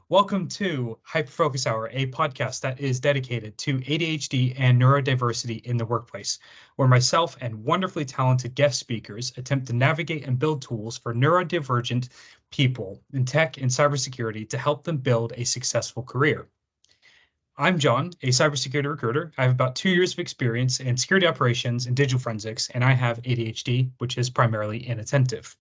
Welcome to Hyperfocus Hour, a podcast that is dedicated to ADHD and neurodiversity in the workplace, where myself and wonderfully talented guest speakers attempt to navigate and build tools for neurodivergent people in tech and cybersecurity to help them build a successful career. I'm John, a cybersecurity recruiter. I have about 2 years of experience in security operations and digital forensics, and I have ADHD, which is primarily inattentive.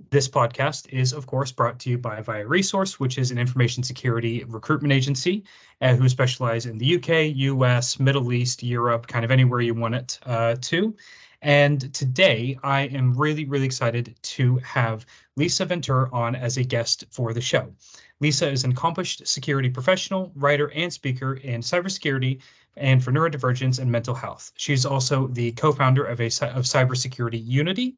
This podcast is, of course, brought to you by Via Resource, which is an information security recruitment agency who specialize in the UK, US, Middle East, Europe, kind of anywhere you want it to. And today I am really, really excited to have Lisa Ventura on as a guest for the show. Lisa is an accomplished security professional, writer, and speaker in cybersecurity and for neurodivergence and mental health. She's also the co-founder of Cybersecurity Unity,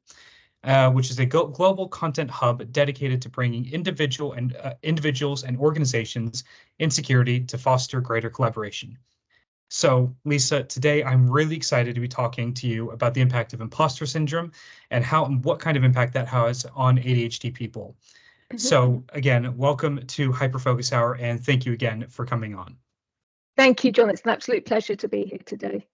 which is a global content hub dedicated to bringing individuals and organizations in security to foster greater collaboration. So, Lisa, today I'm really excited to be talking to you about the impact of imposter syndrome and what kind of impact that has on ADHD people. So, again, welcome to Hyperfocus Hour, and thank you again for coming on. Thank you, John. It's an absolute pleasure to be here today.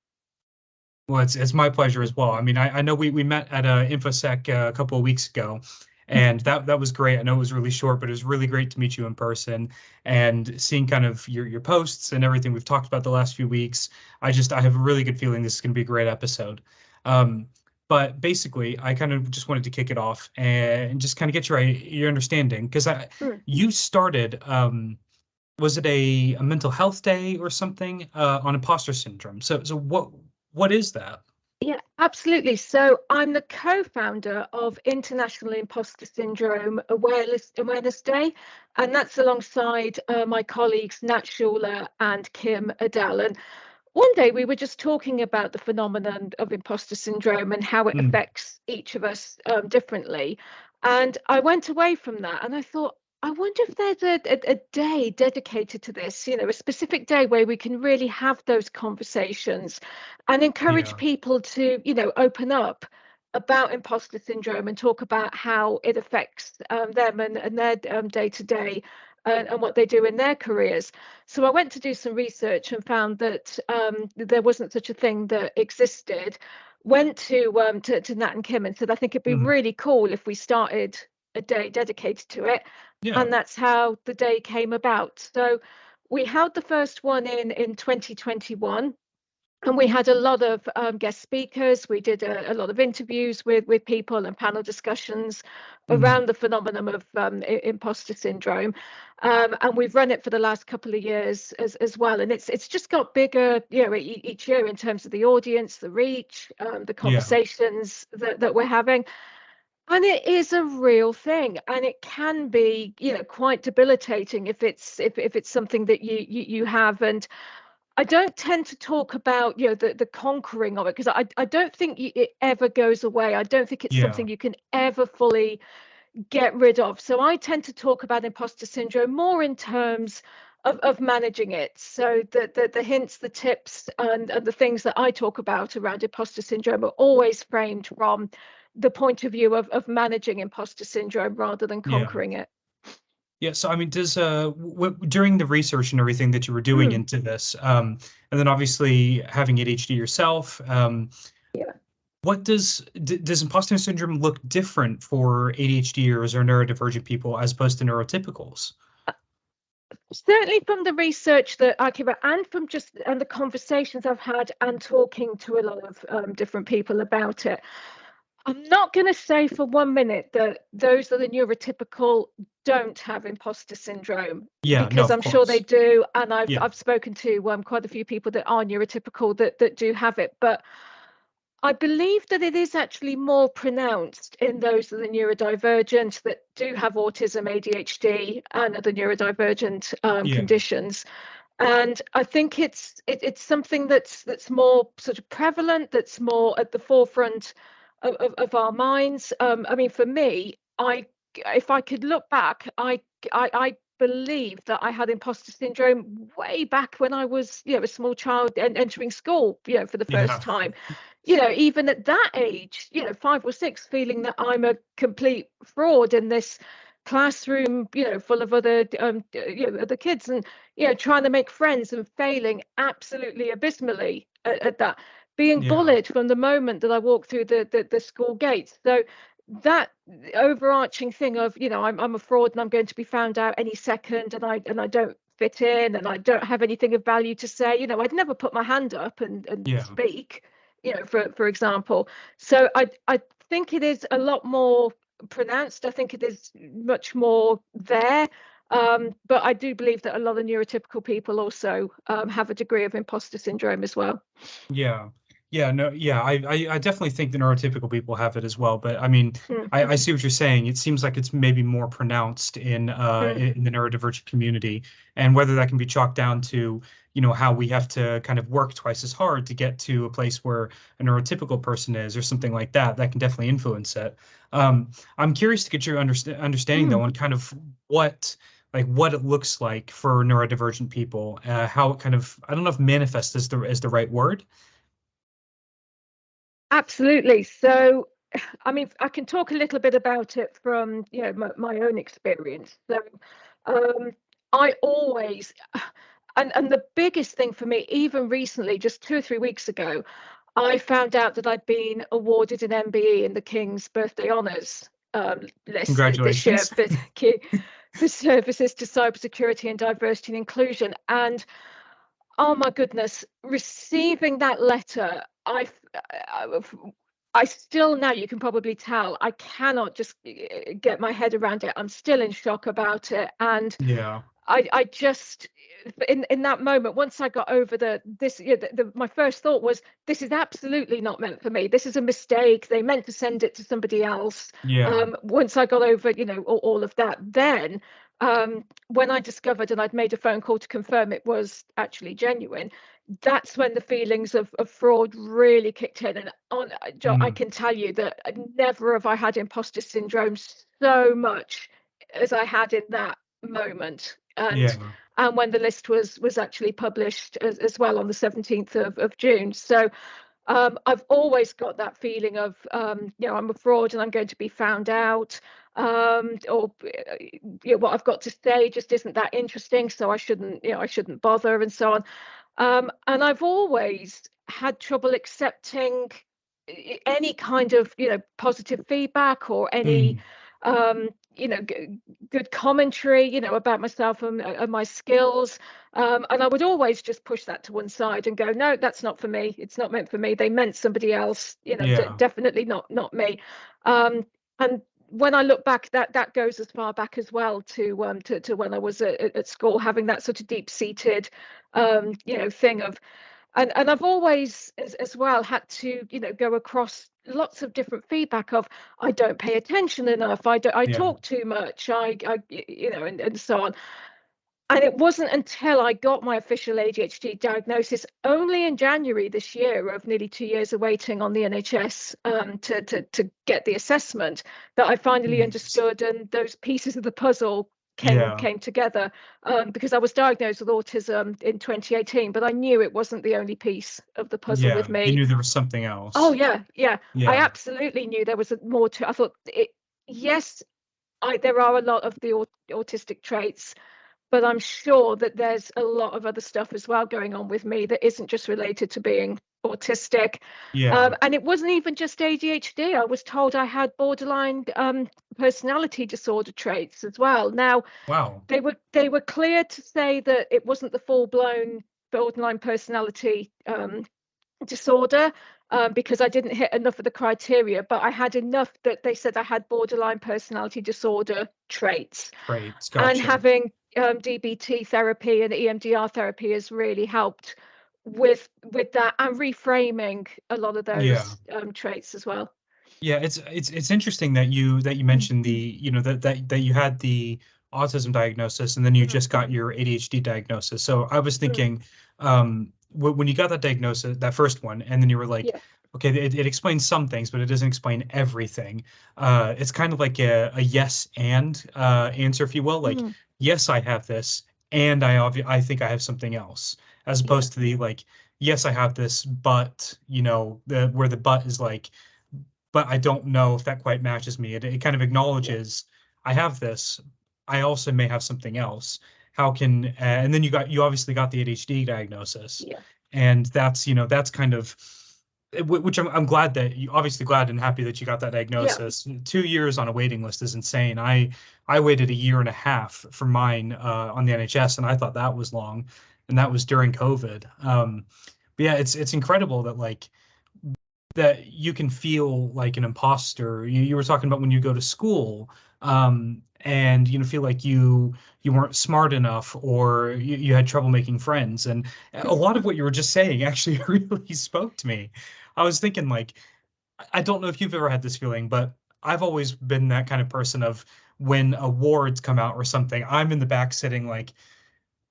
Well, it's my pleasure as well. I mean, I know we met at InfoSec a couple of weeks ago, and that was great. I know it was really short, but it was really great to meet you in person and seeing kind of your posts and everything we've talked about the last few weeks. I have a really good feeling this is going to be a great episode. But basically, I kind of just wanted to kick it off and just kind of get your understanding, because you started, was it a mental health day or something on imposter syndrome? So what is that? Yeah, absolutely. So I'm the co-founder of International Imposter Syndrome Awareness Day, and that's alongside my colleagues Nat Schuler and Kim Adele. And one day we were just talking about the phenomenon of imposter syndrome and how it affects each of us differently. And I went away from that and I thought, I wonder if there's a day dedicated to this, a specific day where we can really have those conversations and encourage people to, open up about imposter syndrome and talk about how it affects them and their day to day and what they do in their careers. So I went to do some research and found that there wasn't such a thing that existed. Went to Nat and Kim and said, I think it'd be really cool if we started a day dedicated to it. Yeah. And that's how the day came about. So we held the first one in 2021. And we had a lot of guest speakers. We did a lot of interviews with people and panel discussions around the phenomenon of imposter syndrome. And we've run it for the last couple of years as well. And it's just got bigger, each year in terms of the audience, the reach, the conversations that we're having. And it is a real thing, and it can be, quite debilitating if it's something that you have. And I don't tend to talk about, the conquering of it, because I don't think it ever goes away. I don't think it's something you can ever fully get rid of. So I tend to talk about imposter syndrome more in terms of managing it. So the hints, the tips, and the things that I talk about around imposter syndrome are always framed from the point of view of managing imposter syndrome rather than conquering it. Yeah, so I mean, does during the research and everything that you were doing into this, and then obviously having ADHD yourself, what does imposter syndrome look different for ADHDers or neurodivergent people as opposed to neurotypicals? Certainly from the research that I came out and from and the conversations I've had and talking to a lot of different people about it, I'm not going to say for 1 minute that those that are neurotypical don't have imposter syndrome, because I'm sure they do. And I've spoken to quite a few people that are neurotypical that do have it. But I believe that it is actually more pronounced in those that are neurodivergent, that do have autism, ADHD, and other neurodivergent conditions. And I think it's something that's more sort of prevalent, that's more at the forefront of our minds. I mean, for me, if I could look back, I believe that I had imposter syndrome way back when I was, a small child and entering school, for the first time. Even at that age, 5 or 6, feeling that I'm a complete fraud in this classroom, full of other other kids, and trying to make friends and failing absolutely abysmally at that, being Yeah. bullied from the moment that I walked through the school gates. So that overarching thing of, I'm a fraud and I'm going to be found out any second, and I don't fit in, and I don't have anything of value to say. I'd never put my hand up and Yeah. speak, for example. So I think it is a lot more pronounced. I think it is much more there. But I do believe that a lot of neurotypical people also have a degree of imposter syndrome as well. Yeah. Yeah, no, yeah, I definitely think the neurotypical people have it as well. But I mean, I see what you're saying. It seems like it's maybe more pronounced in the neurodivergent community, and whether that can be chalked down to, how we have to kind of work twice as hard to get to a place where a neurotypical person is, or something like that, that can definitely influence it. I'm curious to get your understanding though on kind of what it looks like for neurodivergent people, how it kind of, I don't know if manifest is the right word. Absolutely. So, I mean, I can talk a little bit about it from, my own experience. So, I always, and the biggest thing for me, even recently, just 2 or 3 weeks ago, I found out that I'd been awarded an MBE in the King's Birthday Honours list this year Congratulations. for services to cybersecurity and diversity and inclusion. And oh my goodness, receiving that letter, I still, now you can probably tell, I cannot just get my head around it. I'm still in shock about it. And Yeah. I just, in that moment, once I got over my first thought was, this is absolutely not meant for me. This is a mistake. They meant to send it to somebody else. Yeah. Once I got over, all of that, then when I discovered and I'd made a phone call to confirm it was actually genuine, that's when the feelings of fraud really kicked in. And John, I Mm. can tell you that never have I had imposter syndrome so much as I had in that moment. Yeah. And when the list was actually published as well on the 17th of June. So I've always got that feeling of, I'm a fraud and I'm going to be found out, or what I've got to say just isn't that interesting, so I shouldn't bother, and so on. And I've always had trouble accepting any kind of, positive feedback or any, Mm. um, good commentary, about myself and my skills. And I would always just push that to one side and go, no, that's not for me. It's not meant for me. They meant somebody else, Yeah. definitely not me. And when I look back, that goes as far back as well to when I was at school, having that sort of deep-seated thing of, and I've always as well had to go across lots of different feedback of, I don't pay attention enough, I Yeah. talk too much, I and so on. And it wasn't until I got my official ADHD diagnosis only in January this year, of nearly 2 years of waiting on the NHS to get the assessment, that I finally Jeez. understood, and those pieces of the puzzle Yeah. came together. Because I was diagnosed with autism in 2018, but I knew it wasn't the only piece of the puzzle Yeah. with You me. knew there was something Oh else. yeah, yeah. I Yeah. absolutely knew there was more to. I thought it. Yes, there are a lot of the autistic traits, but I'm sure that there's a lot of other stuff as well going on with me that isn't just related to being autistic. Yeah. And it wasn't even just ADHD. I was told I had borderline personality disorder traits as well. Now, Wow. they were clear to say that it wasn't the full-blown borderline personality disorder, because I didn't hit enough of the criteria, but I had enough that they said I had borderline personality disorder traits. Great. And Gotcha. having DBT therapy and EMDR therapy has really helped with that, and reframing a lot of Yeah. those traits as well. Yeah, it's interesting that you Mm, mentioned that you had the autism diagnosis and then you mm, just got your ADHD diagnosis. So I was mm. thinking, when you got that diagnosis, that first one, and then you were like, Yeah, okay, it explains some things, but it doesn't explain everything. It's kind of like a yes and answer, if you will. Like, mm, yes, I have this, and I think I have something else, as yeah, opposed to the like, yes, I have this, but the where the but is like, but I don't know if that quite matches me. It kind of yeah, acknowledges, I have this. I also may have something else. How can, and then you obviously got the ADHD diagnosis, Yeah. and that's, that's kind of, which I'm glad that you obviously glad and happy that you got that Yeah. diagnosis. 2 years on a waiting list is insane. I waited a year and a half for mine on the NHS, and I thought that was long, and that was during COVID. But yeah, it's incredible that like that you can feel like an imposter. You were talking about when you go to school, and feel like you weren't smart enough, or you had trouble making friends. And a lot of what you were just saying actually really spoke to me. I was thinking like, I don't know if you've ever had this feeling, but I've always been that kind of person of when awards come out or something, I'm in the back sitting like,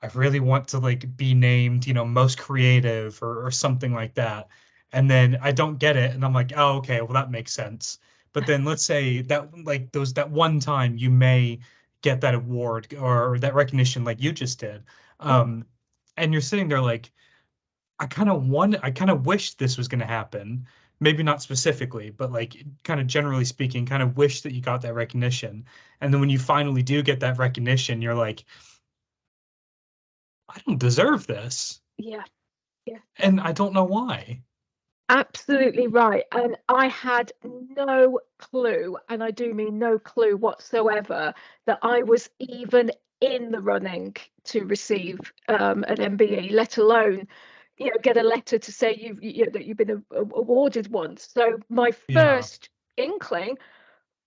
I really want to like be named, most creative or something like that. And then I don't get it. And I'm like, oh, okay, well, that makes sense. But then let's say that like that one time you may get that award or that recognition like you just did. Mm. Um, and you're sitting there like, I kind of wish this was going to happen. Maybe not specifically, but like kind of generally speaking, kind of wish that you got that recognition. And then when you finally do get that recognition, you're like, I don't deserve this. Yeah. Yeah. And I don't know why. Absolutely right. And I had no clue, and I do mean no clue whatsoever, that I was even in the running to receive an MBE, let alone, get a letter to say that you've been awarded one. So my Yeah. first inkling,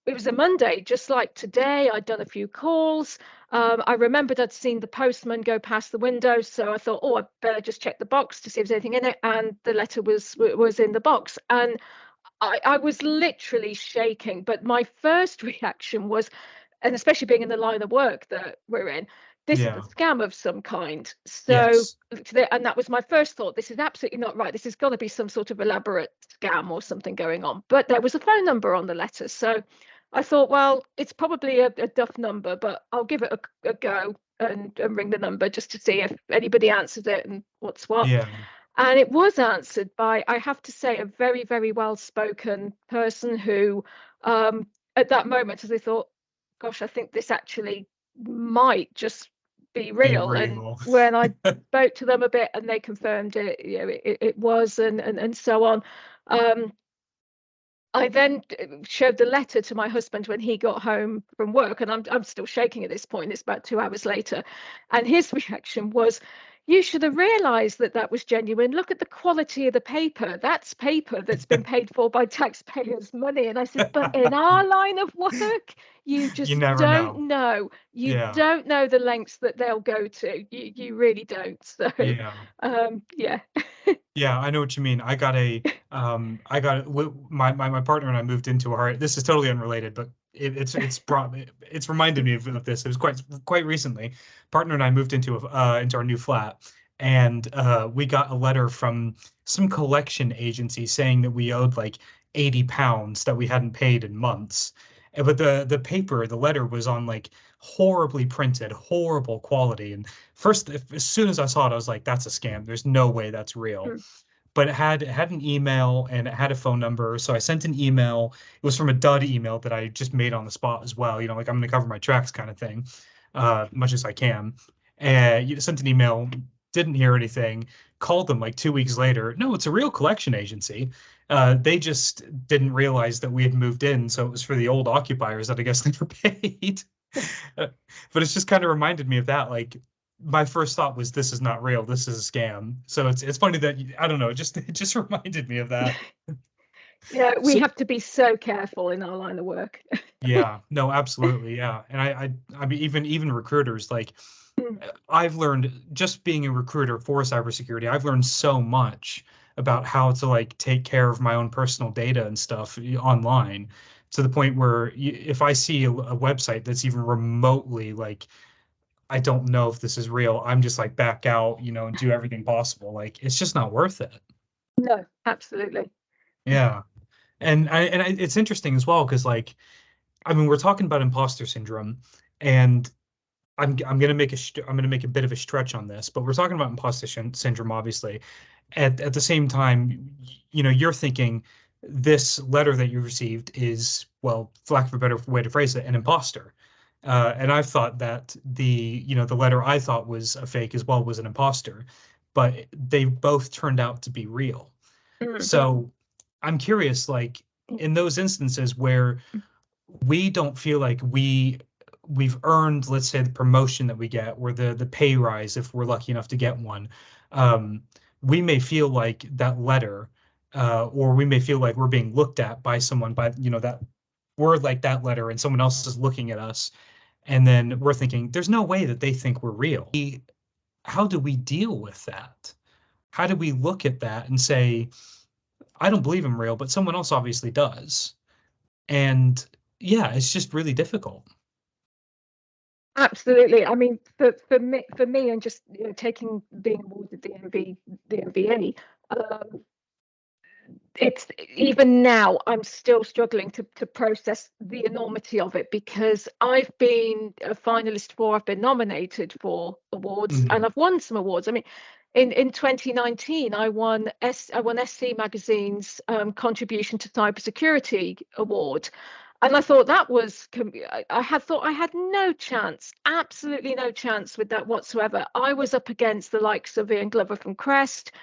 it was a Monday, just like today. I'd done a few calls. I remembered I'd seen the postman go past the window, so I thought, oh, I better just check the box to see if there's anything in it. And the letter was in the box, and I was literally shaking. But my first reaction was, and especially being in the line of work that we're in, this is a Yeah. scam of some kind. So, Yes. and that was my first thought. This is absolutely not right. This has got to be some sort of elaborate scam or something going on. But there was a phone number on the letter, so I thought, well, it's probably a duff number, but I'll give it a go and ring the number just to see if anybody answers it and what's what. Yeah. And it was answered by, I have to say, a very, very well-spoken person who, at that moment, as I thought, gosh, I think this actually might just be Be real. And real. when I spoke to them a bit and they confirmed it, it was, and so on. Um, I then showed the letter to my husband when he got home from work, and I'm still shaking at this point. It's about 2 hours later, and his reaction was, "You should have realised that that was genuine. Look at the quality of the paper. That's paper that's been paid for by taxpayers' money." And I said, "But in our line of work, you You just never don't know. know. You Yeah. don't know the lengths that they'll go to. You really don't." So, Yeah. yeah. Yeah, I know what you mean. I got my partner and I moved into our, this is totally unrelated, but it's reminded me of this. It was quite recently. Partner and I moved into our new flat, and we got a letter from some collection agency saying that we owed like 80 pounds that we hadn't paid in months. But the letter was on like horribly printed, horrible quality. And first, as soon as I saw it, I was like, that's a scam. There's no way that's real. Mm, But it had an email and it had a phone number. So I sent an email. It was from a dud email that I just made on the spot as well. Like I'm going to cover my tracks kind of thing, much as I can. And you sent an email, didn't hear anything, called them like 2 weeks later. No, it's a real collection agency. They just didn't realize that we had moved in. So it was for the old occupiers that I guess never paid. But it's just kind of reminded me of that. Like my first thought was, this is not real. This is a scam. So it's funny that I don't know. It just reminded me of that. yeah, we So have to be so careful in our line of work. yeah, no, absolutely, yeah. And I mean, even recruiters, like I've learned just being a recruiter for cybersecurity, I've learned so much about how to like take care of my own personal data and stuff online, to the point where if I see a website that's even remotely like, I don't know if this is real, I'm just like back out, and do everything possible. Like it's just not worth it. No, absolutely. Yeah. It's interesting as well because like, I mean, we're talking about imposter syndrome, and I'm gonna I'm gonna make a bit of a stretch on this, but we're talking about syndrome, obviously. At the same time, you're thinking this letter that you received is, well, for lack of a better way to phrase it, an imposter. And I've thought that the letter I thought was a fake as well was an imposter, but they both turned out to be real. So I'm curious, like in those instances where we don't feel like we've earned, let's say, the promotion that we get or the pay rise if we're lucky enough to get one, um, we may feel like that letter, or we may feel like we're being looked at by someone by that word like that letter, and someone else is looking at us, and then we're thinking, there's no way that they think we're real. How do we deal with that? How do we look at that and say, I don't believe I'm real, but someone else obviously does? And yeah, it's just really difficult. Absolutely. I mean, for me, and just taking being awarded the MBA, it's even now I'm still struggling to process the enormity of it, because I've been a finalist for, I've been nominated for awards, and I've won some awards. I mean, in 2019, I won SC Magazine's Contribution to Cybersecurity Award. And I thought that was, I had thought I had no chance, absolutely no chance with that whatsoever. I was up against the likes of Ian Glover from Crest,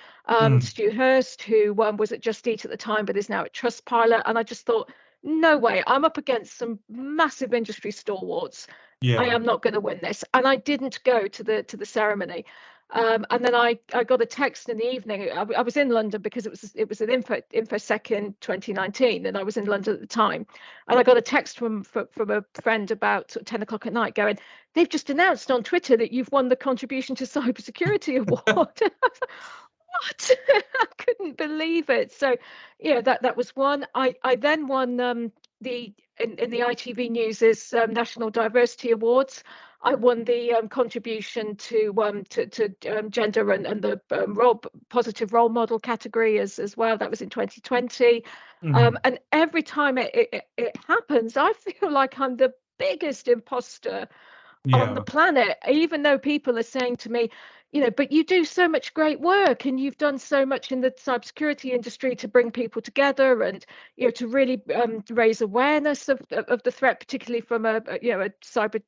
Stu Hurst, who was at Just Eat at the time, but is now at Trustpilot. And I just thought, no way, I'm up against some massive industry stalwarts. I am not going to win this. And I didn't go to the ceremony. And then I got a text in the evening. I was in London because it was an InfoSec in 2019, and I was in London at the time. And I got a text from a friend about 10 o'clock at night going, they've just announced on Twitter that you've won the Contribution to Cybersecurity Award. What? I couldn't believe it. So yeah, that was one. I then won in the ITV News's National Diversity Awards. I won the contribution to gender and the positive role model category as well. That was in 2020. And every time it happens, I feel like I'm the biggest imposter on the planet, even though people are saying to me, but you do so much great work, and you've done so much in the cybersecurity industry to bring people together, and to really raise awareness of the threat, particularly from a cyber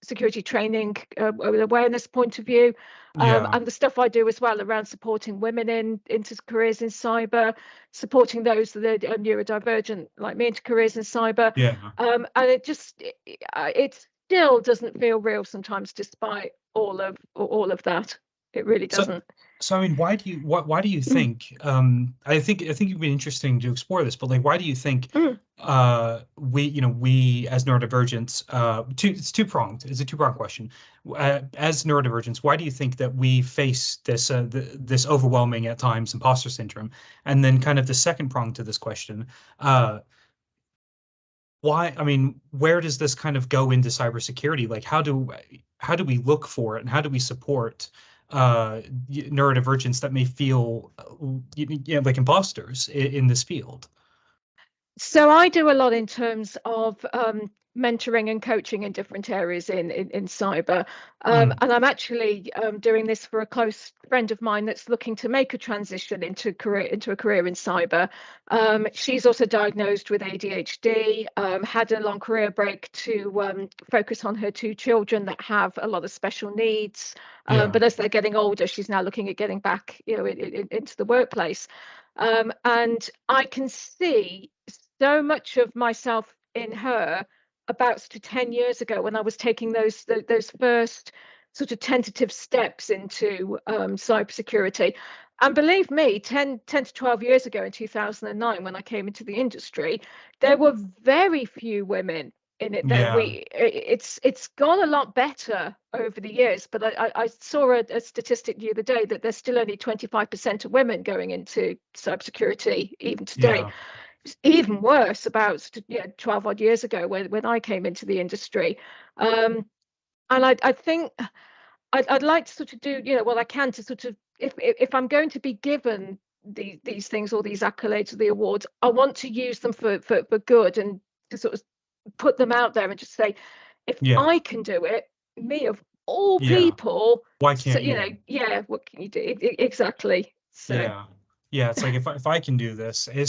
security training awareness point of view, and the stuff I do as well around supporting women into careers in cyber, supporting those that are neurodivergent like me into careers in cyber, and it still doesn't feel real sometimes, despite all of that. It really doesn't. So I mean, why do you think, I think it'd be interesting to explore this, but like, why do you think we as neurodivergents, it's two-pronged. It's a two-pronged question. As neurodivergents, why do you think that we face this this overwhelming at times imposter syndrome? And then kind of the second prong to this question, why, I mean, where does this kind of go into cybersecurity? Like, how do we look for it, and how do we support neurodivergents that may feel like imposters in this field? So I do a lot in terms of mentoring and coaching in different areas in cyber, and I'm actually doing this for a close friend of mine that's looking to make a transition into a career in cyber. She's also diagnosed with ADHD, had a long career break to focus on her two children that have a lot of special needs, but as they're getting older, she's now looking at getting back into the workplace, and I can see so much of myself in her about to 10 years ago, when I was taking those first sort of tentative steps into cybersecurity. And believe me, 10 to 12 years ago in 2009, when I came into the industry, there were very few women in it. Then it's gone a lot better over the years, but I saw a statistic the other day that there's still only 25% of women going into cybersecurity even today. It's even worse about 12 odd years ago when I came into the industry, and I think I'd like to sort of do what I can to sort of, if I'm going to be given these things, or these accolades or the awards, I want to use them for good, and to sort of put them out there and just say, if I can do it, me of all people, why can't you? what can you do? Exactly. So Yeah, it's like if I can do this, Yeah,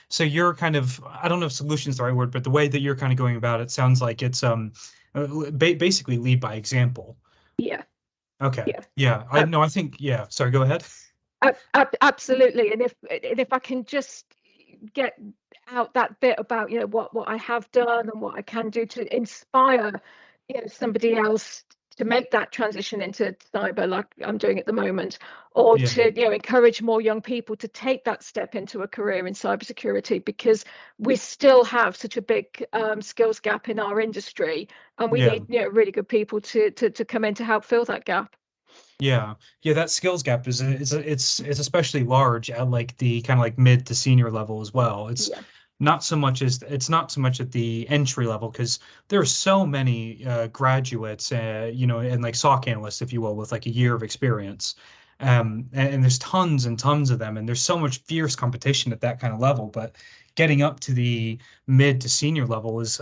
so you're kind of, I don't know if solution is the right word, but the way that you're kind of going about it sounds like it's basically lead by example. yeah, Okay. yeah. Yeah. I Uh, no, I think yeah. Sorry, go ahead. Absolutely. And if I can just get out that bit about, what I have done and what I can do to inspire, somebody else to make that transition into cyber like I'm doing at the moment, or Yeah. to, encourage more young people to take that step into a career in cybersecurity, because we still have such a big skills gap in our industry, and we Yeah. need, really good people to come in to help fill that gap. Yeah. Yeah, that skills gap it's especially large at like the kind of like mid to senior level as well. Yeah, It's not so much at the entry level because there are so many graduates and like SOC analysts, if you will, with like a year of experience. And there's tons and tons of them, and there's so much fierce competition at that kind of level. But getting up to the mid to senior level is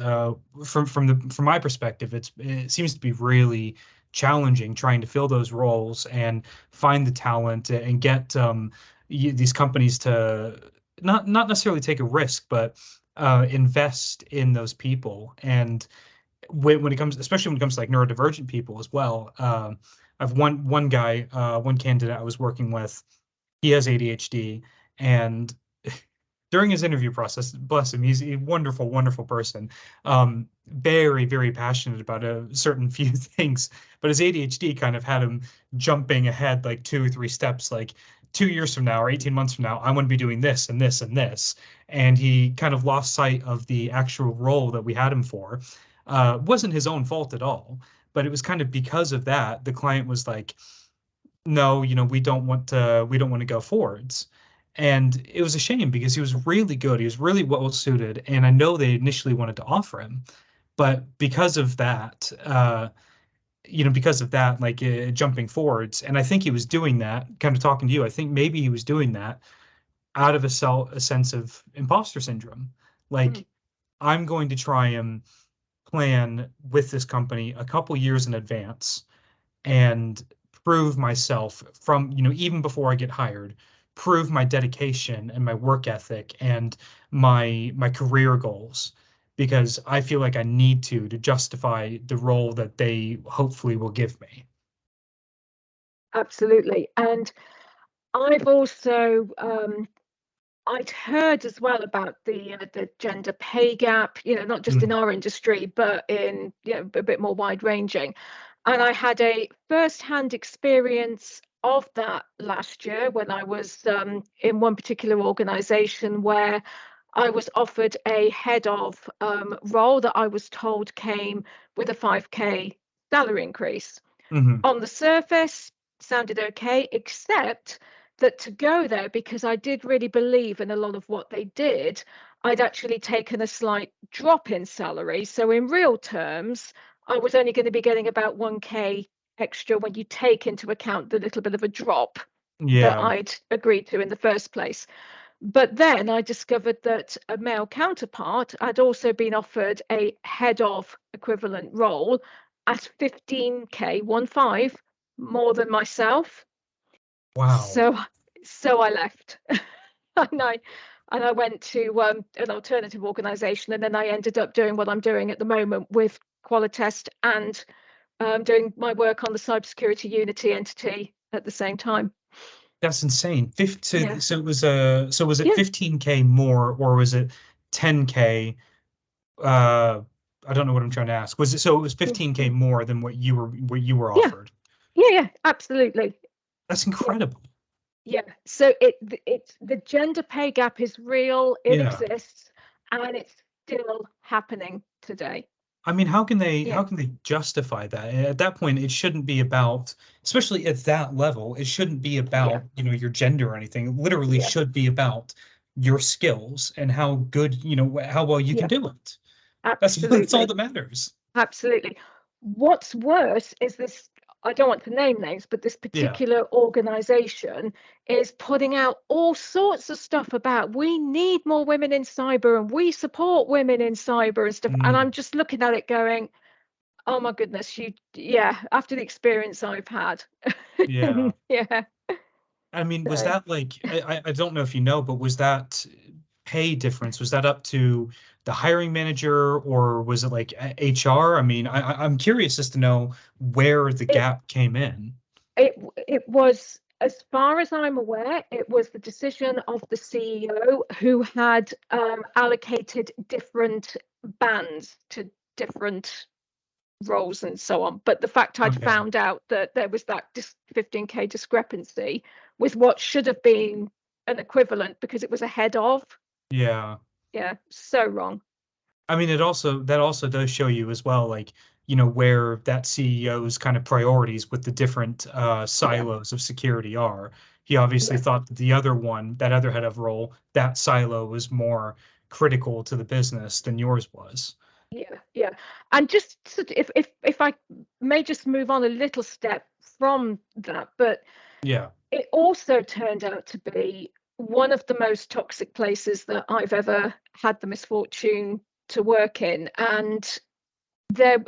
from my perspective, it seems to be really challenging trying to fill those roles and find the talent and get these companies to not necessarily take a risk, but invest in those people. And when it comes, especially when it comes to like neurodivergent people as well, I've one guy, one candidate I was working with, he has ADHD, and during his interview process, bless him, he's a wonderful, wonderful person. Very, very passionate about a certain few things, but his ADHD kind of had him jumping ahead like 2 or 3 steps, like 2 years from now or 18 months from now, I want to be doing this and this and this. And he kind of lost sight of the actual role that we had him for. Wasn't his own fault at all, but it was kind of because of that. The client was like, no, we don't want to go forwards. And it was a shame because he was really good. He was really well suited. And I know they initially wanted to offer him, but because of that, like jumping forwards, and I think he was doing that, kind of talking to you, I think maybe he was doing that out of a sense of imposter syndrome. mm, Like, I'm going to try and plan with this company a couple years in advance and prove myself from, even before I get hired, prove my dedication and my work ethic and my career goals because I feel like I need to justify the role that they hopefully will give me. absolutely. And I've also I'd heard as well about the gender pay gap, not just in Mm, our industry, but in, a bit more wide ranging. And I had a first-hand experience of that last year when I was in one particular organization where I was offered a head of role that I was told came with a 5K salary increase. mhm. On the surface, sounded okay, except that to go there, because I did really believe in a lot of what they did, I'd actually taken a slight drop in salary. So in real terms, I was only going to be getting about 1K extra when you take into account the little bit of a drop that Yeah. I'd agreed to in the first place. But then I discovered that a male counterpart had also been offered a head of equivalent role at 15K, 1 5, more than myself. Wow. So I left. and I and I went to an alternative organization, and then I ended up doing what I'm doing at the moment with Qualitest and doing my work on the cybersecurity Unity entity at the same time. That's insane. Yeah. So so was it Yeah. 15K more or was it 10K? I don't know what I'm trying to ask. Was it so it was 15K more than what you were Yeah. offered? Yeah. Absolutely. That's Yeah. incredible. Yeah. So it's the gender pay gap is real, it Yeah. exists, and it's still happening today. I mean, Yeah. how can they justify that? At that point, it shouldn't be about, especially at that level, it shouldn't be Yeah. about, your gender or anything. It literally Yeah. should be about your skills and how good, how well you can Yeah. do it. That's all Absolutely. that matters. Absolutely. What's worse is this, I don't want to name names, but this Yeah. particular organization is putting out all sorts of stuff about we need more women in cyber and we support women in cyber and stuff. And I'm Mm, just looking at it going, oh my goodness, yeah, after the experience I've had. yeah. Yeah. I mean, was So that like, I don't know if you know, but was that pay difference? Was that up to the hiring manager or was it like HR? I mean, I'm curious as to know where the it gap came in. it was, as far as I'm aware, it was the decision of the CEO, who had allocated different bands to different roles and so on. But the fact I'd Okay. found out that there was that 15K discrepancy with what should have been an equivalent, because it was a head of. Yeah. Yeah, so wrong. I mean, that also does show you as well, like, where that CEO's kind of priorities with the different Yeah, silos of security are. He obviously yeah, thought that the other one, that other head of role, that silo was more critical to the business than yours was. yeah, yeah. And just if I may just move on a little step from that, but Yeah. it also turned out to be one of the most toxic places that I've ever had the misfortune to work in. And there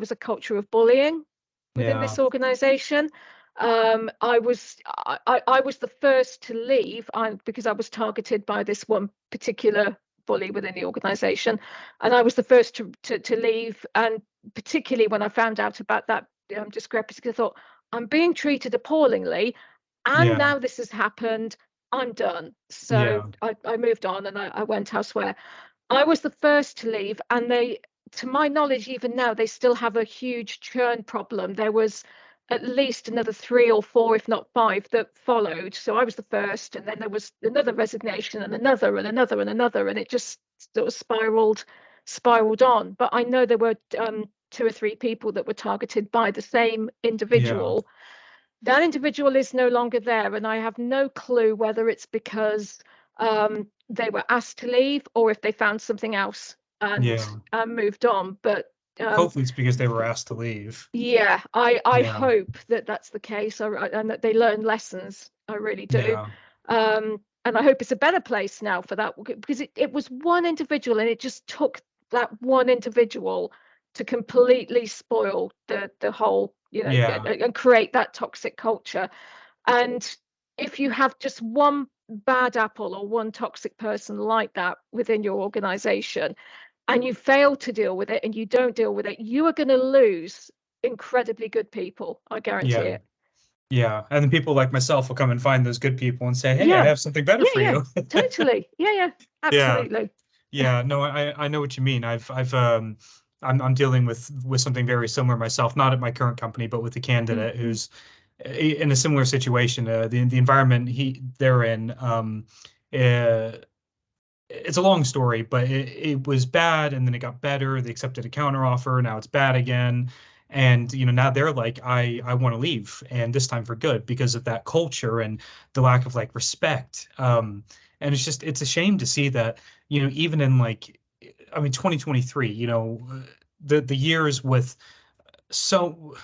was a culture of bullying within Yeah. this organization. I was the first to leave, because I was targeted by this one particular bully within the organization, and I was the first to leave. And particularly when I found out about that discrepancy, I thought, I'm being treated appallingly, and Yeah. now this has happened. I'm done. So Yeah. I moved on, and I went elsewhere. I was the first to leave, and they, to my knowledge, even now, they still have a huge churn problem. There was at least another 3 or 4, if not 5, that followed. So I was the first, and then there was another resignation, and another, and another, and another, and it just sort of spiraled on. But I know there were 2 or 3 people that were targeted by the same Yeah. individual. That individual is no longer there, and I have no clue whether it's because they were asked to leave, or if they found something else and Yeah. moved on. But um, Hopefully it's because they were asked to leave. yeah, I Yeah. hope that that's the case, and that they learn lessons. I really do. Yeah. And I hope it's a better place now for that, because it was one individual, and it just took that one individual to completely spoil the whole, Yeah. and create that toxic culture. And if you have just one bad apple or one toxic person like that within your organization, and you fail to deal with it, and you don't deal with it, you are going to lose incredibly good people. I guarantee Yeah. it. Yeah. And then people like myself will come and find those good people and say, "Hey, I Yeah, have something better yeah, for yeah, you." totally. Yeah, yeah, Yeah. absolutely. Yeah, no, I know what you mean. I'm dealing with something very similar myself, not at my current company, but with a Mm, candidate who's in a similar situation. The environment they're in, uh, it's a long story, but it was bad and then it got better. They accepted a counteroffer. Now it's bad again. And now they're like, I want to leave, and this time for good because of that culture and the lack of like respect. And it's a shame to see that, even in like, I mean, 2023, the years so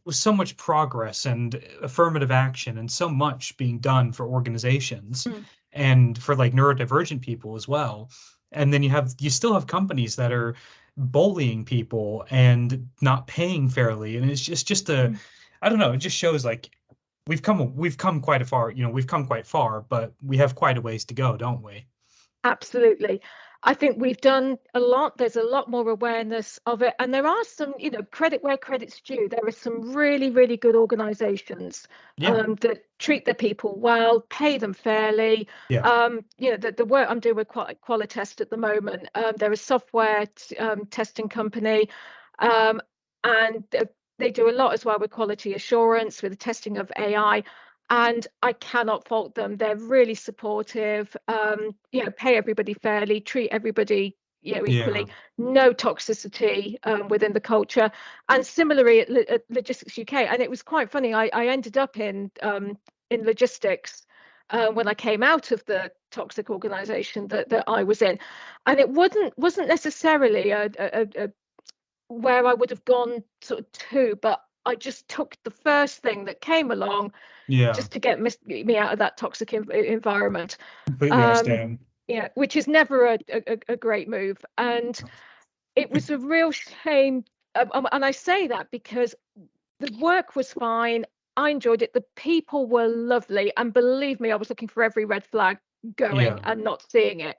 with so much progress and affirmative action and so much being done for organizations mm. and for like neurodivergent people as well. And then you still have companies that are bullying people and not paying fairly. And it's just Mm. I don't know, it just shows like we've come quite a far, we've come quite far, but we have quite a ways to go, don't we? Absolutely. I think we've done a lot. There's a lot more awareness of it. And there are some, credit where credit's due. There are some really, really good organizations Yeah. that treat their people well, pay them fairly. Yeah. The work I'm doing with Qualitest at the moment, they're a software testing company. Um, and they do a lot as well with quality assurance, with the testing of AI, and I cannot fault them. They're really supportive. Pay everybody fairly, treat everybody, Yeah. equally. No toxicity within the culture. And similarly at Logistics UK, and it was quite funny. I ended up in logistics when I came out of the toxic organisation that I was in, and it wasn't necessarily a where I would have gone sort of to, but I just took the first thing that came along Yeah. just to get me out of that toxic environment. Completely Um, understand. which is never a great move. And it was a real shame. And I say that because the work was fine. I enjoyed it. The people were lovely, and believe me, I was looking for every red flag going Yeah. and not seeing it.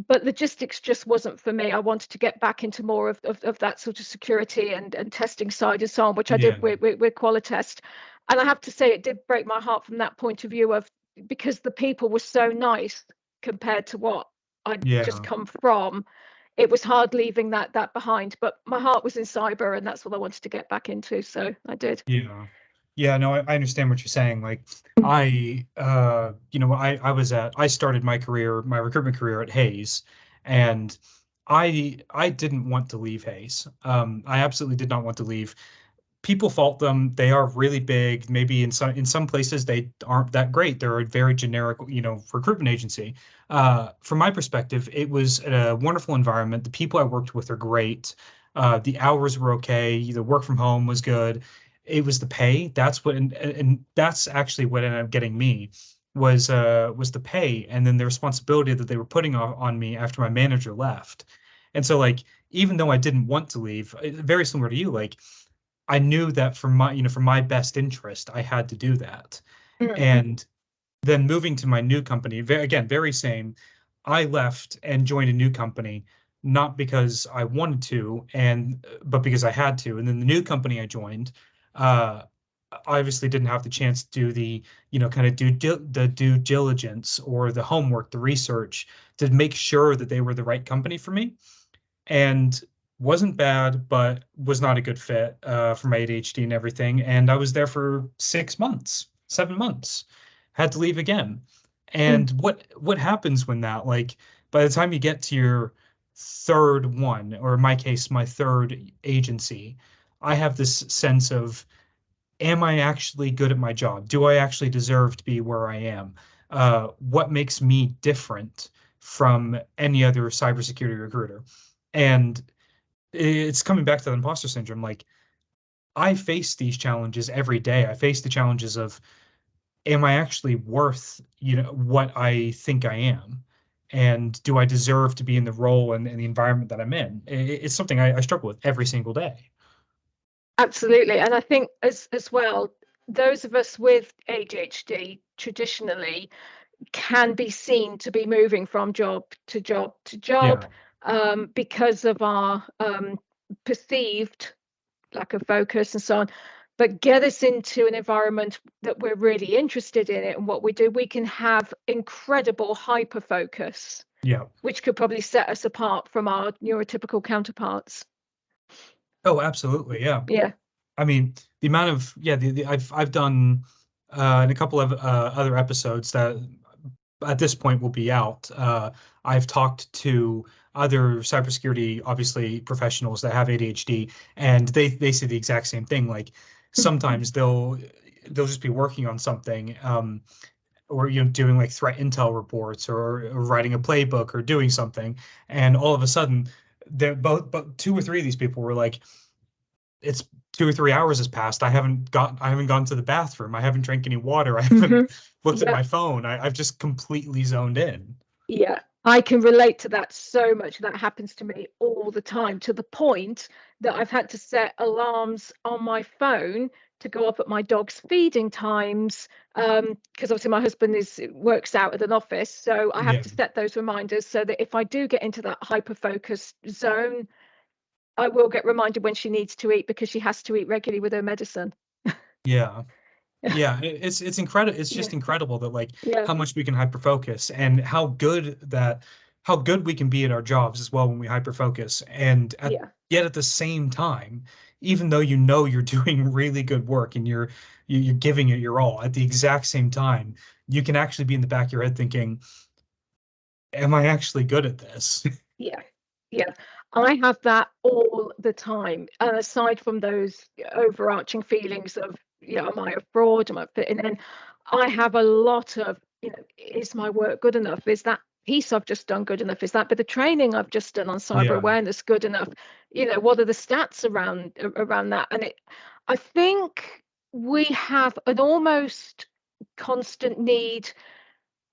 But logistics just wasn't for me. I wanted to get back into more of that sort of security and testing side and so on, which I did Yeah. with Qualitest. And I have to say, it did break my heart from that point of view of, because the people were so nice compared to what I'd just Yeah. come from. It was hard leaving that behind, but my heart was in cyber, and that's what I wanted to get back into. So I did. Yeah. Yeah, no, I understand what you're saying. Like I started my career, my recruitment career at Hayes, and I didn't want to leave Hayes. I absolutely did not want to leave. People fault them. They are really big. Maybe in some places they aren't that great. They're a very generic, recruitment agency. From my perspective, it was a wonderful environment. The people I worked with are great. The hours were okay. The work from home was good. It was the pay. And that's actually what ended up getting me was the pay and then the responsibility that they were putting on me after my manager left. And so like even though I didn't want to leave, very similar to you, like I knew that for my best interest, I had to do that. Mm. And then moving to my new company, again, very same. I left and joined a new company, not because I wanted to, but because I had to. And then the new company I joined, uh, obviously didn't have the chance to do kind of the due diligence or the homework, the research to make sure that they were the right company for me and wasn't bad, but was not a good fit for my ADHD and everything. And I was there for 6 months, 7 months, had to leave again. Mm. And what happens when that, like, by the time you get to your third one, or in my case, my third agency, I have this sense of, am I actually good at my job? Do I actually deserve to be where I am? What makes me different from any other cybersecurity recruiter? And it's coming back to the imposter syndrome. Like I face these challenges every day. I face the challenges of, am I actually worth, what I think I am? And do I deserve to be in the role and the environment that I'm in? It's something I struggle with every single day. Absolutely. And I think as well, those of us with ADHD traditionally can be seen to be moving from job to job to job, Yeah. because of our perceived lack of focus and so on. But get us into an environment that we're really interested in it and what we do, we can have incredible hyper focus, Yeah. which could probably set us apart from our neurotypical counterparts. Oh, absolutely. Yeah. Yeah. I mean, the amount of yeah, I've done in a couple of other episodes that at this point will be out. I've talked to other cybersecurity, obviously professionals that have ADHD, and they say the exact same thing. Like sometimes they'll just be working on something, or doing like threat intel reports or writing a playbook or doing something, and all of a sudden, they're both, but two or three of these people were like, it's 2 or 3 hours has passed. I haven't gone to the bathroom. I haven't drank any water. I Hmm. haven't looked at Yeah. my phone. I've just completely zoned in. Yeah, I can relate to that so much. That happens to me all the time, to the point that I've had to set alarms on my phone to go up at my dog's feeding times. Because obviously my husband works out at an office, so I have Yeah. to set those reminders so that if I do get into that hyper focus zone, I will get reminded when she needs to eat, because she has to eat regularly with her medicine. Yeah. Yeah. It's incredible. It's Yeah, just incredible that like yeah, how much we can hyper focus and how good we can be at our jobs as well when we hyper focus. And yeah. yet at the same time, even though you know you're doing really good work and you're giving it your all, at the exact same time, you can actually be in the back of your head thinking, am I actually good at this? Yeah, yeah. I have that all the time. Aside from those overarching feelings of, am I a fraud? Am I fitting in? I have a lot of, is my work good enough? Is that piece I've just done good enough? Is that bit of training I've just done on cyber Yeah. awareness good enough? What are the stats around that? And I think we have an almost constant need,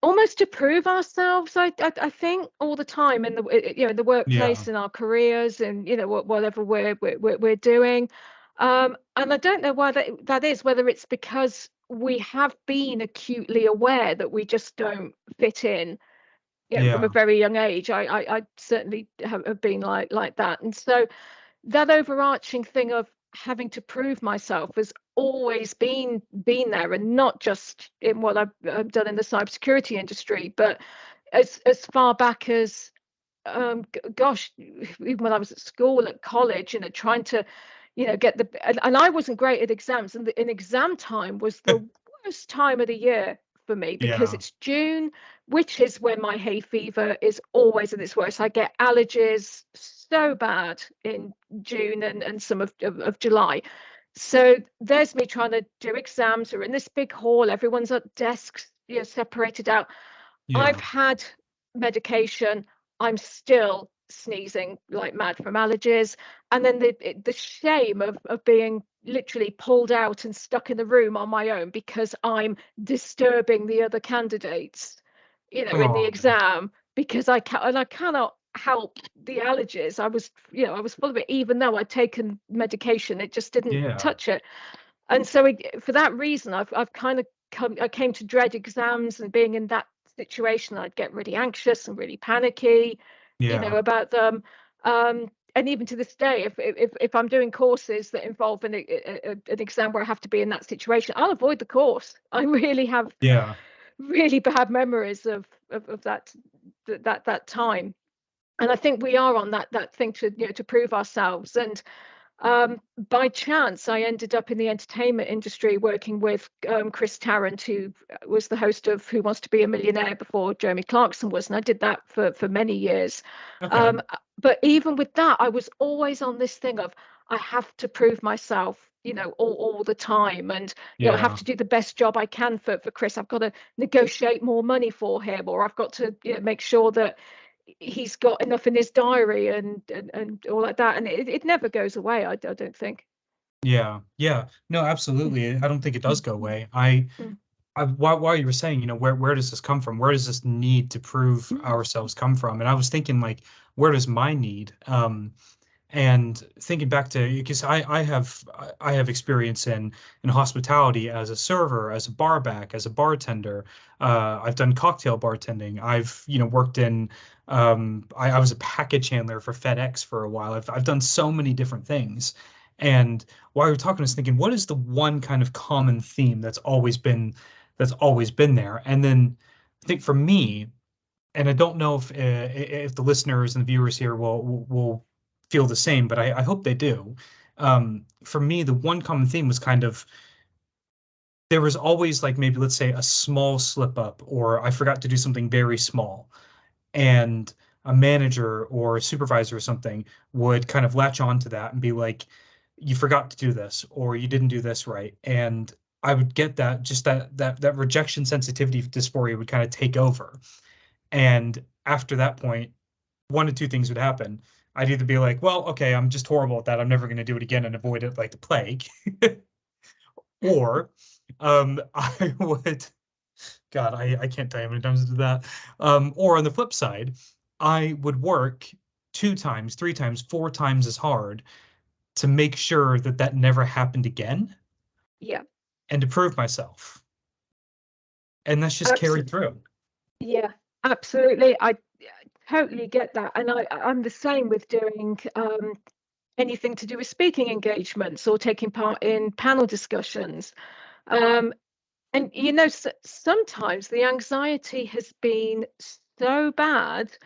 almost to prove ourselves. I think all the time in the Yeah. workplace, in our careers, and whatever we're doing. And I don't know why that is, whether it's because we have been acutely aware that we just don't fit in, from a Yeah. very young age. I certainly have been like that. And so that overarching thing of having to prove myself has always been there, and not just in what I've done in the cybersecurity industry, but as far back as gosh, even when I was at school, at college, trying to, get and I wasn't great at exams, and in exam time was the worst time of the year for me, because Yeah. it's June, which is when my hay fever is always at its worst. I get allergies so bad in June and some of July. So there's me trying to do exams. We're in this big hall, everyone's at desks, separated out. I've Yeah. had medication. I'm still sneezing like mad from allergies. And then the shame of being literally pulled out and stuck in the room on my own because I'm disturbing the other candidates, in the Oh, exam, because I cannot help the allergies. I was full of it, even though I'd taken medication, it just didn't yeah. touch it. And so for that reason, I've kind of I came to dread exams, and being in that situation, I'd get really anxious and really panicky, Yeah. about them. And even to this day, if I'm doing courses that involve an exam where I have to be in that situation, I'll avoid the course. I really have Yeah. really bad memories of that time. And I think we are on that thing to, to prove ourselves. And by chance, I ended up in the entertainment industry working with Chris Tarrant, who was the host of Who Wants to Be a Millionaire before Jeremy Clarkson was, and I did that for many years. Okay. But even with that, I was always on this thing of I have to prove myself, all the time, and I have Yeah. to do the best job I can for Chris. I've got to negotiate more money for him, or I've got to, make sure that he's got enough in his diary, and all like that, and it never goes away. I don't think. Yeah. Yeah. No, Mm, absolutely. I don't think it does mm, go away. While you were saying, where does this come from? Where does this need to prove mm, ourselves come from? And I was thinking, like, where does my need? And thinking back to, because I have experience in hospitality as a server, as a bar back, as a bartender. I've done cocktail bartending. I've worked in I was a package handler for FedEx for a while. I've done so many different things. And while we were talking, I was thinking, what is the one kind of common theme that's always been there? And then I think for me, and I don't know if the listeners and the viewers here will feel the same, but I hope they do. For me, the one common theme was kind of there was always, like, maybe let's say a small slip up, or I forgot to do something very small, and a manager or a supervisor or something would kind of latch on to that and be like, "You forgot to do this," or "You didn't do this right," and I would get that, just that rejection sensitivity dysphoria would kind of take over. And after that point, one of two things would happen. I'd either be like, well, okay, I'm just horrible at that. I'm never going to do it again and avoid it like the plague. Or I would, God, I can't tell you how many times I did that. Or on the flip side, I would work two times, three times, four times as hard to make sure that that never happened again yeah, and to prove myself. And that's just carried absolutely. through. Yeah, absolutely. I totally get that, and I'm the same with doing anything to do with speaking engagements or taking part in panel discussions. Um, and sometimes the anxiety has been so bad,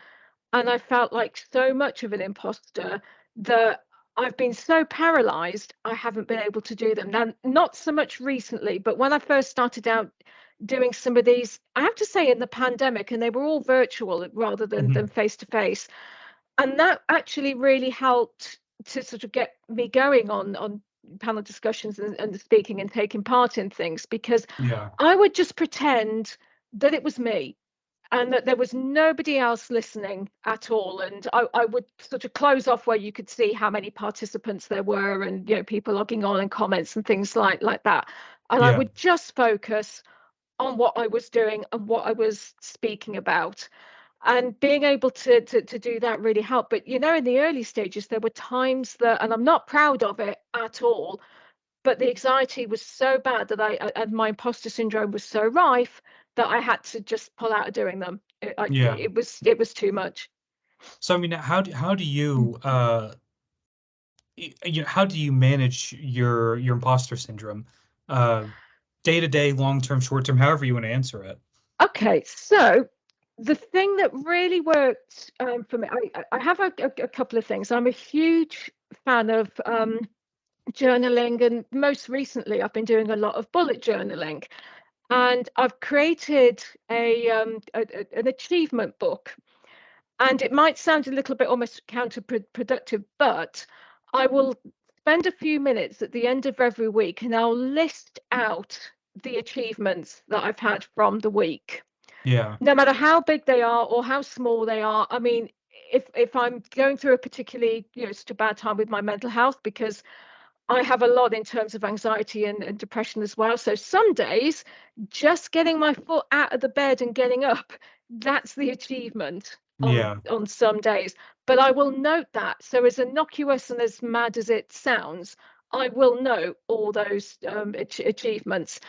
and I felt like so much of an imposter, that I've been so paralyzed I haven't been able to do them. Now, not so much recently, but when I first started out doing some of these, I have to say, in the pandemic, and they were all virtual rather than Mhm. face to face, and that actually really helped to sort of get me going on panel discussions and speaking and taking part in things, because Yeah. I would just pretend that it was me and that there was nobody else listening at all. And I would sort of close off where you could see how many participants there were, and people logging on and comments and things like that. And I Yeah. would just focus on what I was doing and what I was speaking about. And being able to do that really helped. But in the early stages, there were times that, and I'm not proud of it at all, but the anxiety was so bad that and my imposter syndrome was so rife that I had to just pull out of doing them. It was too much. So I mean, how do you how do you manage your imposter syndrome, day to day, long term, short term, however you want to answer it? Okay, so the thing that really worked for me, I have a couple of things. I'm a huge fan of journaling, and most recently I've been doing a lot of bullet journaling, and I've created an achievement book. And it might sound a little bit almost counterproductive, but I will spend a few minutes at the end of every week and I'll list out the achievements that I've had from the week, Yeah. no matter how big they are or how small they are. I mean, if I'm going through a particularly, such a bad time with my mental health, because I have a lot in terms of anxiety and depression as well. So some days, just getting my foot out of the bed and getting up, that's the achievement Yeah. on some days. But I will note that. So as innocuous and as mad as it sounds, I will note all those achievements.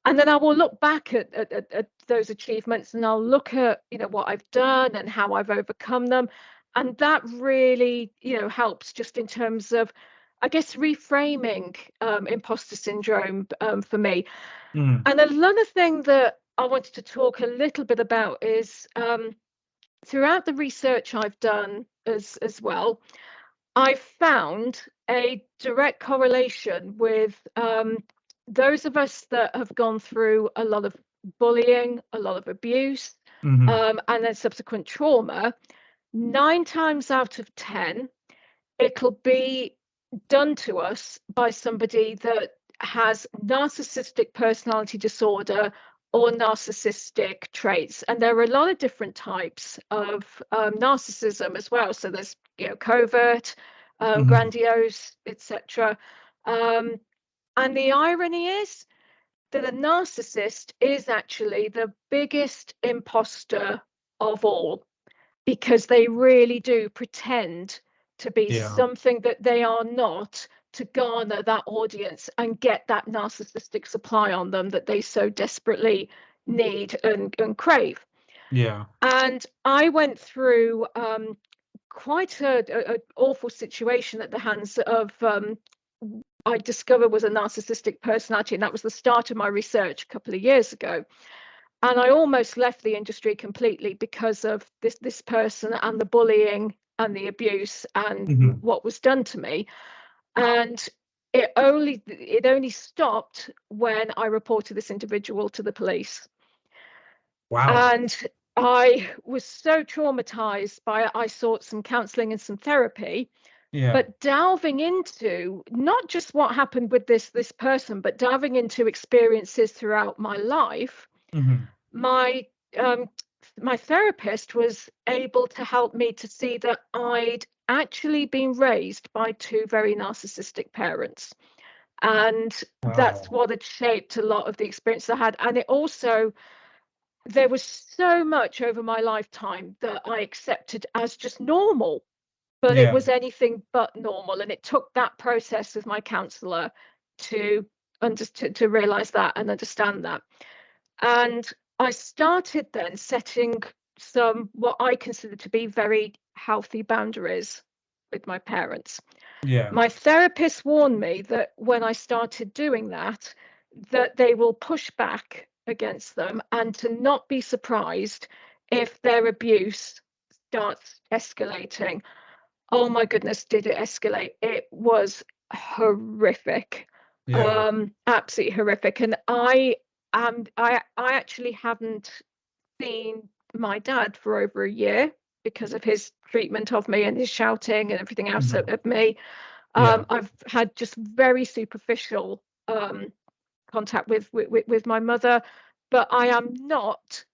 And then I will look back at those achievements, and I'll look at, what I've done and how I've overcome them. And that really, helps just in terms of, I guess, reframing imposter syndrome for me. Mm. And another thing that I wanted to talk a little bit about is throughout the research I've done as well, I've found a direct correlation with those of us that have gone through a lot of bullying, a lot of abuse, Hmm. and then subsequent trauma. 9 times out of 10, it'll be done to us by somebody that has narcissistic personality disorder or narcissistic traits. And there are a lot of different types of narcissism as well. So there's, covert, Hmm. grandiose, etc. And the irony is that a narcissist is actually the biggest imposter of all, because they really do pretend to be Yeah. something that they are not, to garner that audience and get that narcissistic supply on them that they so desperately need and crave. Yeah. And I went through quite a awful situation at the hands of I discovered was a narcissistic personality, and that was the start of my research a couple of years ago. And I almost left the industry completely because of this person and the bullying and the abuse and Hmm. what was done to me. And it only stopped when I reported this individual to the police. Wow. And I was so traumatized by it. I sought some counseling and some therapy, Yeah. but delving into not just what happened with this person, but delving into experiences throughout my life, Hmm. my um, my therapist was able to help me to see that I'd actually been raised by two very narcissistic parents. And that's Wow. what had shaped a lot of the experience I had. And it also, there was so much over my lifetime that I accepted as just normal, but it Yeah. was anything but normal. And it took that process with my counselor to to realize that and understand that. And I started then setting some what I consider to be very healthy boundaries with my parents. Yeah. My therapist warned me that when I started doing that, that they will push back against them, and to not be surprised if their abuse starts escalating. Oh my goodness, did it escalate? It was horrific, Yeah. absolutely horrific. And I actually haven't seen my dad for over a year because of his treatment of me and his shouting and everything else Hmm. at me. Yeah. I've had just very superficial contact with my mother, but I am not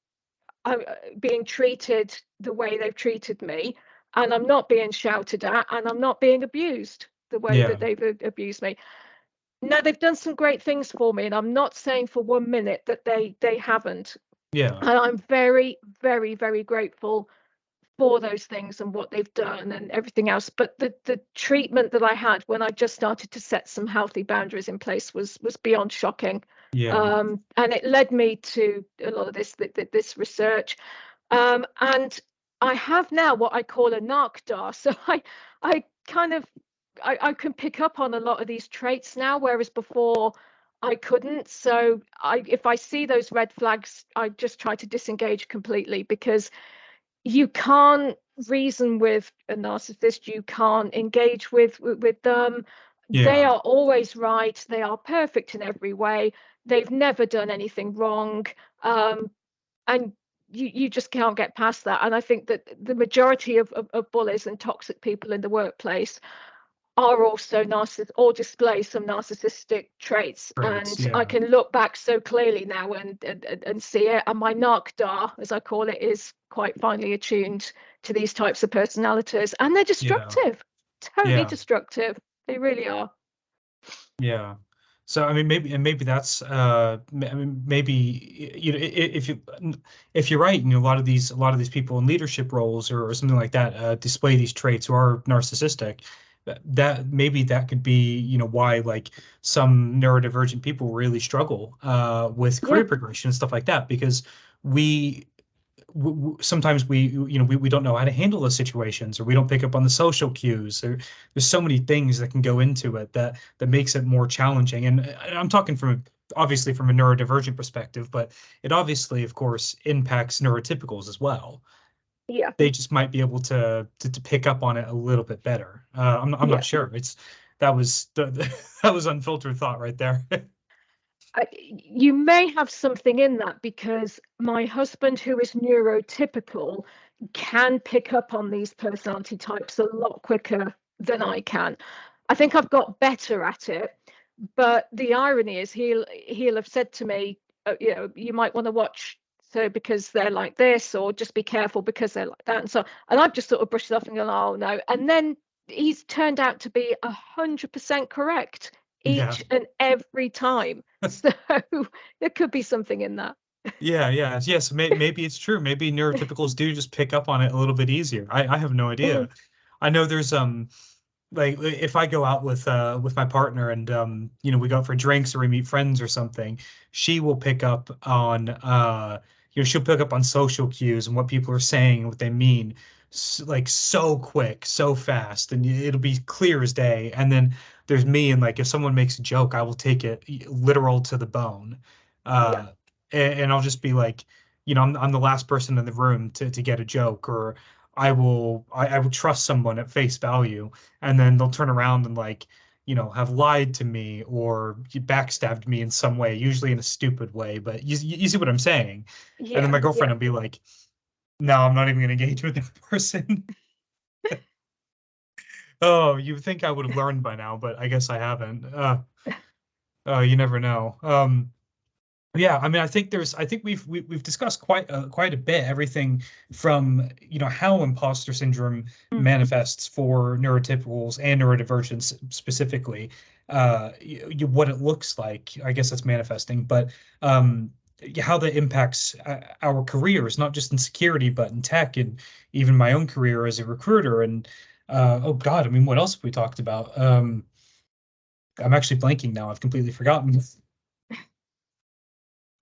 being treated the way they've treated me, and I'm not being shouted at, and I'm not being abused the way Yeah. that they've abused me. Now, they've done some great things for me, and I'm not saying for 1 minute that they haven't. Yeah. And I'm very, very, very grateful for those things and what they've done and everything else. But the treatment that I had when I just started to set some healthy boundaries in place was beyond shocking. Yeah. And it led me to a lot of this research. And I have now what I call a NARCDAR. So I kind of I can pick up on a lot of these traits now, whereas before I couldn't. So if I see those red flags, I just try to disengage completely, because you can't reason with a narcissist. You can't engage with them. They Yeah. are always right. They are perfect in every way. They've never done anything wrong. And you just can't get past that. And I think that the majority of bullies and toxic people in the workplace are also narcissist or display some narcissistic traits. Traits. And I Yeah. can look back so clearly now and see it. And my NARCDAR, as I call it, is quite finely attuned to these types of personalities. And they're Yeah. destructive, totally Yeah. destructive. They really are. Yeah. So I mean, maybe that's I mean, maybe if you're right, a lot of these people in leadership roles or something like that display these traits or are narcissistic. That maybe that could be, why like some neurodivergent people really struggle with Yeah, career progression and stuff like that, because we sometimes we don't know how to handle those situations, or we don't pick up on the social cues. There's so many things that can go into it that makes it more challenging. And I'm talking from obviously from a neurodivergent perspective, but it obviously, of course, impacts neurotypicals as well. yeah, They just might be able to pick up on it a little bit better. I'm yeah. not sure. That was that was unfiltered thought right there. You may have something in that, because my husband, who is neurotypical, can pick up on these personality types a lot quicker than I can. I think I've got better at it, but the irony is he'll have said to me, you might want to watch so because they're like this, or just be careful because they're like that, and so, and I've just sort of brushed it off and gone, oh no, and then he's turned out to be 100% correct Yeah. each and every time. So there could be something in that. Yes. Maybe it's true. Maybe neurotypicals do just pick up on it a little bit easier. I have no idea. Mm, I know there's like if I go out with my partner and we go out for drinks or we meet friends or something, she will pick up on she'll pick up on social cues and what people are saying and what they mean, like so quick, so fast, and it'll be clear as day. And then there's me, and like if someone makes a joke, I will take it literal to the bone. yeah, And I'll just be like, I'm the last person in the room to get a joke, or I will trust someone at face value, and then they'll turn around and like, have lied to me or backstabbed me in some way, usually in a stupid way, but you see what I'm saying. And then yeah, my girlfriend yeah, will be like, no, I'm not even going to engage with that person. Oh, you would think I would have learned by now, but I guess I haven't. You never know. Yeah, I mean, I think we've discussed quite a bit, everything from, how imposter syndrome mm, manifests for neurotypicals and neurodivergence specifically, what it looks like, I guess that's manifesting, but how that impacts our careers, not just in security, but in tech, and even my own career as a recruiter. And oh God, I mean, what else have we talked about? I'm actually blanking now. I've completely forgotten.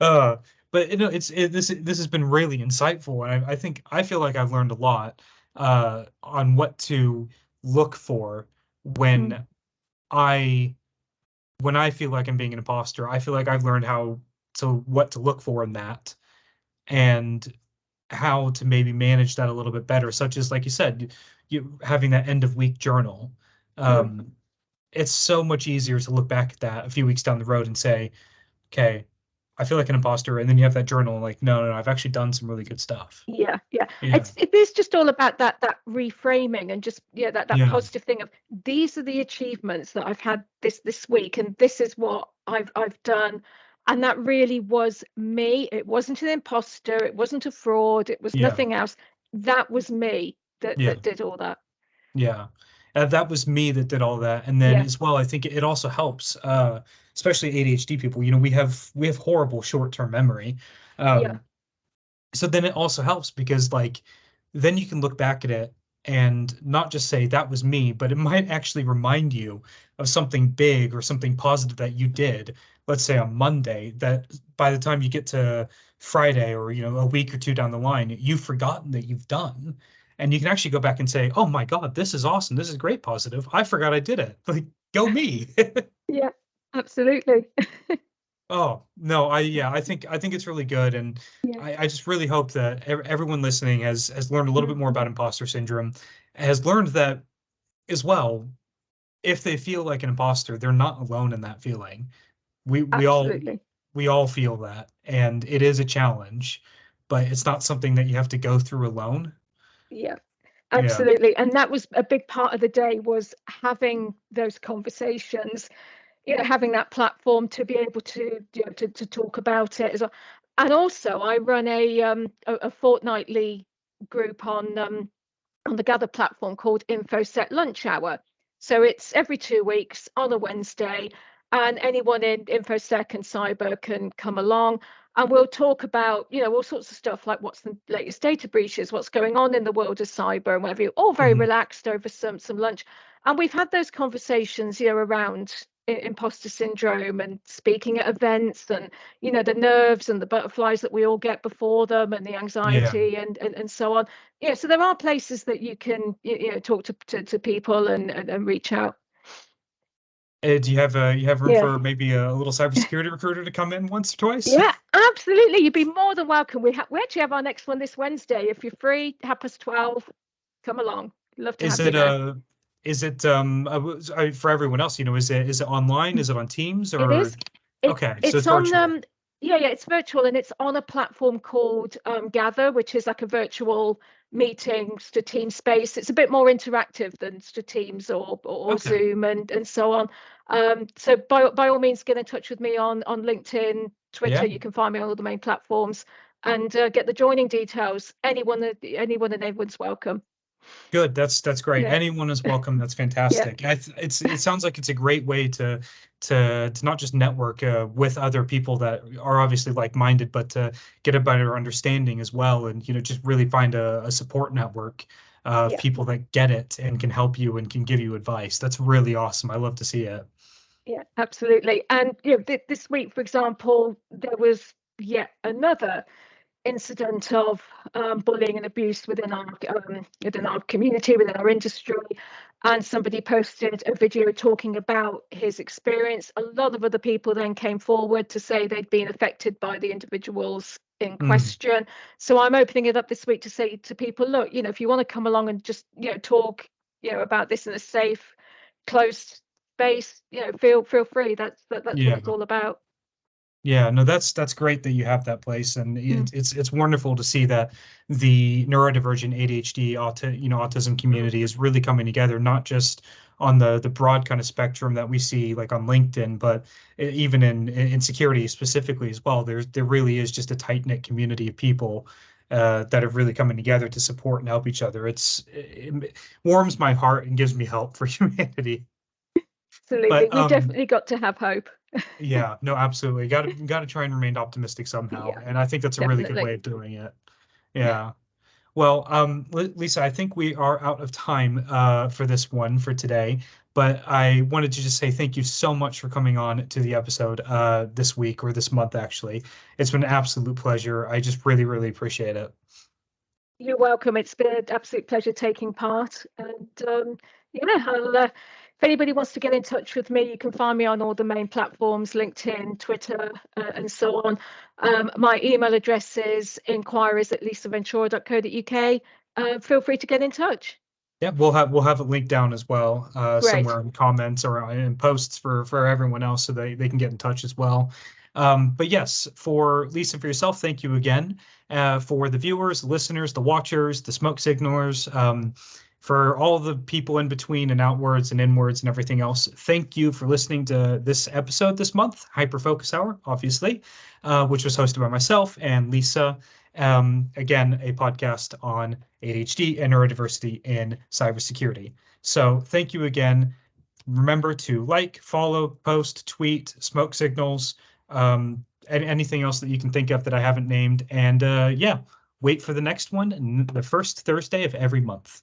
Uh, but this has been really insightful, and I feel like I've learned a lot on what to look for mm, when I when I feel like I'm being an imposter. I feel like I've learned what to look for in that, and how to maybe manage that a little bit better, such as like you said, you having that end of week journal. mm. Um, it's so much easier to look back at that a few weeks down the road and say, okay, I feel like an imposter. And then you have that journal, like, no, no, no, I've actually done some really good stuff. Yeah, yeah. Yeah. It is just all about that reframing, and just, yeah, that Yeah. positive thing of, these are the achievements that I've had this week, and this is what I've done. And that really was me. It wasn't an imposter, it wasn't a fraud, it was Yeah. nothing else. That was me Yeah. that did all that. Yeah. That was me that did all that. And then Yeah, as well, I think it also helps, especially ADHD people, we have horrible short-term memory. yeah, Um, so then it also helps because like then you can look back at it and not just say that was me, but it might actually remind you of something big or something positive that you did, let's say on Monday, that by the time you get to Friday or, a week or two down the line, you've forgotten that you've done. And you can actually go back and say, oh my God, this is awesome. This is great positive. I forgot I did it. Like, go me. Yeah, absolutely. Oh, no, I think it's really good, and Yeah. I just really hope that everyone listening has learned a little bit more about imposter syndrome, has learned that as well, if they feel like an imposter, they're not alone in that feeling. We we all Absolutely. we all feel that, and it is a challenge, but it's not something that you have to go through alone. Yeah. Yeah. Absolutely. And that was a big part of the day, was having those conversations, having that platform to be able to, to talk about it as well. And also I run a fortnightly group on the Gather platform called InfoSec Lunch Hour. So it's every 2 weeks on a Wednesday, and anyone in InfoSec and cyber can come along. And we'll talk about, all sorts of stuff, like what's the latest data breaches, what's going on in the world of cyber, and whatever. All very Mhm. relaxed over some lunch. And we've had those conversations, around imposter syndrome and speaking at events, and the nerves and the butterflies that we all get before them, and the Yeah. anxiety and so on. Yeah, so there are places that you can talk to people and reach out. Do you have room Yeah. for maybe a little cybersecurity recruiter to come in once or twice? Yeah, absolutely. You'd be more than welcome. We actually have our next one this Wednesday. If you're free, 12:30, come along. Love to Is have you it there. for everyone else, is it online? Is it on Teams It or is. It okay, so it's it's on virtual. yeah, it's virtual, and it's on a platform called Gather, which is like a virtual meetings to team space. It's a bit more interactive than to Teams or Okay. Zoom and so on. So by all means, get in touch with me on LinkedIn, Twitter. Yeah. You can find me on all the main platforms, and get the joining details. Anyone and everyone's welcome. Good. That's great. Yeah, Anyone is welcome. That's yeah, fantastic. It sounds like it's a great way to not just network with other people that are obviously like-minded, but to get a better understanding as well, and just really find a support network of yeah. people that get it and can help you and can give you advice. That's really awesome. I love to see it. Yeah, absolutely. And this week, for example, there was yet another incident of bullying and abuse within our community, within our industry. And somebody posted a video talking about his experience. A lot of other people then came forward to say they'd been affected by the individuals in Mm. question. So I'm opening it up this week to say to people, look, if you want to come along and just talk about this in a safe, close space, feel free. That's what Yeah. it's all about. Yeah, no, that's great that you have that place, and Mm. it's wonderful to see that the neurodivergent ADHD autism community is really coming together, not just on the broad kind of spectrum that we see like on LinkedIn, but even in security specifically as well. There really is just a tight-knit community of people that are really coming together to support and help each other. It warms my heart and gives me hope for humanity. Absolutely, But we definitely got to have hope. yeah, no, absolutely. Got to try and remain optimistic somehow, Yeah, and I think that's a really good definitely. way of doing it. Yeah. Well, Lisa, I think we are out of time for this one for today, but I wanted to just say thank you so much for coming on to the episode this week or this month, actually. It's been an absolute pleasure. I just really, really appreciate it. You're welcome. It's been an absolute pleasure taking part. And if anybody wants to get in touch with me, you can find me on all the main platforms, LinkedIn, Twitter, and so on. My email address is inquiries@lisaventura.co.uk. Feel free to get in touch. Yeah, we'll have it linked down as well, Great. somewhere in comments or in posts for everyone else so they can get in touch as well. But yes, for Lisa, for yourself, thank you again. For the viewers, the listeners, the watchers, the smoke signalers, for all the people in between and outwards and inwards and everything else, thank you for listening to this episode this month, Hyper Focus Hour, obviously, which was hosted by myself and Lisa. Again, a podcast on ADHD and neurodiversity in cybersecurity. So thank you again. Remember to like, follow, post, tweet, smoke signals, and anything else that you can think of that I haven't named. And yeah, Wait for the next one the first Thursday of every month.